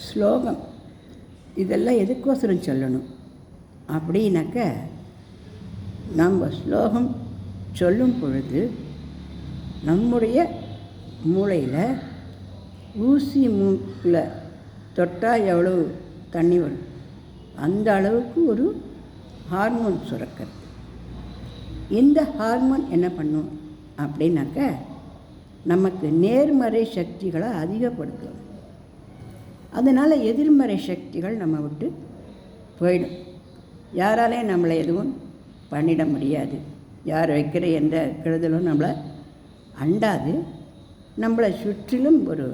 ஸ்லோகம் இதெல்லாம் எதுக்கோசரம் சொல்லணும் அப்படின்னாக்க, நம்ம ஸ்லோகம் சொல்லும் பொழுது நம்முடைய மூளையில் ஊசி மூக்கில் தொட்டால் எவ்வளவு தண்ணி வரும் அந்த அளவுக்கு ஒரு ஹார்மோன் சுரக்கிறது. இந்த ஹார்மோன் என்ன பண்ணும் அப்படின்னாக்க, நமக்கு நேர்மறை சக்திகளை அதிகப்படுத்தும். அதனால் எதிர்மறை சக்திகள் நம்ம விட்டு போயிடும். யாராலையும் நம்மளை எதுவும் பண்ணிட முடியாது. யார் வைக்கிற எந்த கெடுதலும் நம்மளை அண்டாது. நம்மளை சுற்றிலும் ஒரு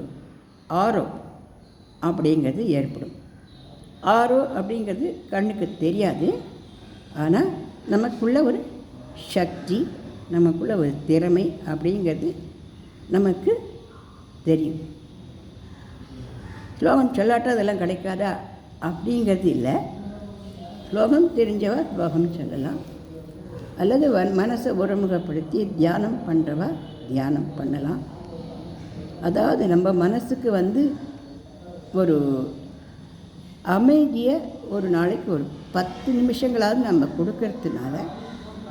ஆரோ அப்படிங்கிறது ஏற்படும். ஆரோ அப்படிங்கிறது கண்ணுக்கு தெரியாது. ஆனால் நமக்குள்ள ஒரு சக்தி, நமக்குள்ள ஒரு திறமை அப்படிங்கிறது நமக்கு தெரியும். ஸ்லோகம் சொல்லாட்டா அதெல்லாம் கிடைக்காதா அப்படிங்கிறது இல்லை. ஸ்லோகம் தெரிஞ்சவா ஸ்லோகம் சொல்லலாம், அல்லது மனசை ஒருமுகப்படுத்தி தியானம் பண்ணுறவா தியானம் பண்ணலாம். அதாவது நம்ம மனசுக்கு ஒரு அமைதியை ஒரு நாளைக்கு ஒரு 10 நிமிஷங்களாவது நம்ம கொடுக்கறதுனால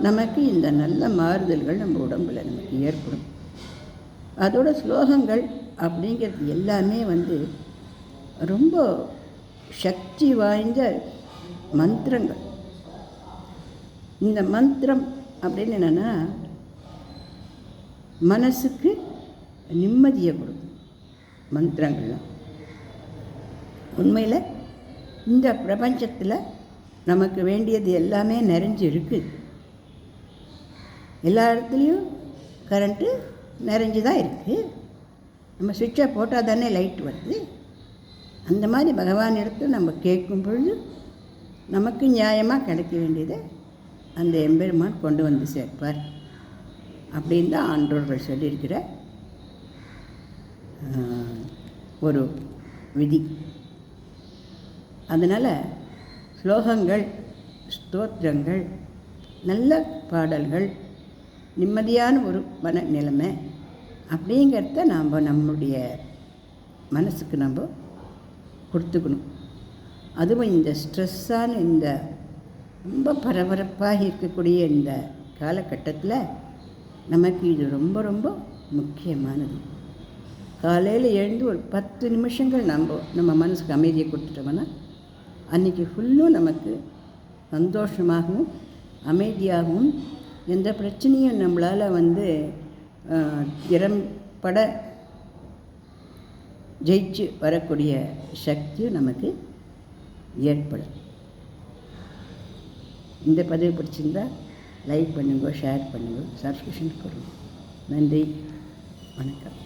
நமக்கு இந்த நல்ல மாறுதல்கள் நம்ம உடம்பில் நமக்கு ஏற்படும். அதோட ஸ்லோகங்கள் அப்படிங்கிறது எல்லாமே ரொம்ப சக்தி வாய்ந்த மந்திரங்கள். இந்த மந்திரம் அப்படின்னு என்னென்னா, மனசுக்கு நிம்மதியை கொடுக்கும் மந்திரங்கள்லாம். உண்மையில் இந்த பிரபஞ்சத்தில் நமக்கு வேண்டியது எல்லாமே நிறைஞ்சு இருக்குது. எல்லா இடத்துலையும் கரண்ட்டு நிறைஞ்சு தான் இருக்குது. நம்ம சுவிட்சை போட்டால் தானே லைட் வருது. அந்த மாதிரி பகவான் இடத்துல நம்ம கேட்கும் பொழுது நமக்கு நியாயமாக கிடைக்க வேண்டியதை அந்த எம்பெருமான் கொண்டு வந்து சேர்ப்பார் அப்படின்னு தான் ஆன்றோர்கள் சொல்லியிருக்கிற ஒரு விதி. அதனால் ஸ்லோகங்கள், ஸ்தோத்திரங்கள், நல்ல பாடல்கள், நிம்மதியான ஒரு மன நிலைமை அப்படிங்கிறத நாம் நம்முடைய மனசுக்கு நம்ம கொடுத்துக்கணும். அதுவும் இந்த ஸ்ட்ரெஸ்ஸான இந்த ரொம்ப பரபரப்பாக இருக்கக்கூடிய இந்த காலகட்டத்தில் நமக்கு இது ரொம்ப ரொம்ப முக்கியமானது. காலையில் எழுந்து ஒரு 10 நிமிஷங்கள் நம்ம மனசுக்கு அமைதியை கொடுத்துட்டோம்னா அன்றைக்கி ஃபுல்லும் நமக்கு சந்தோஷமாகவும் அமைதியாகவும் எந்த பிரச்சனையும் நம்மளால் திறம்பட ஜெயிச்சு வரக்கூடிய சக்தியும் நமக்கு ஏற்படும். இந்த பதிவு பிடிச்சிருந்தா லைக் பண்ணுங்க, ஷேர் பண்ணுங்க, சப்ஸ்கிரிப்ஷன் கொடுங்க. நன்றி, வணக்கம்.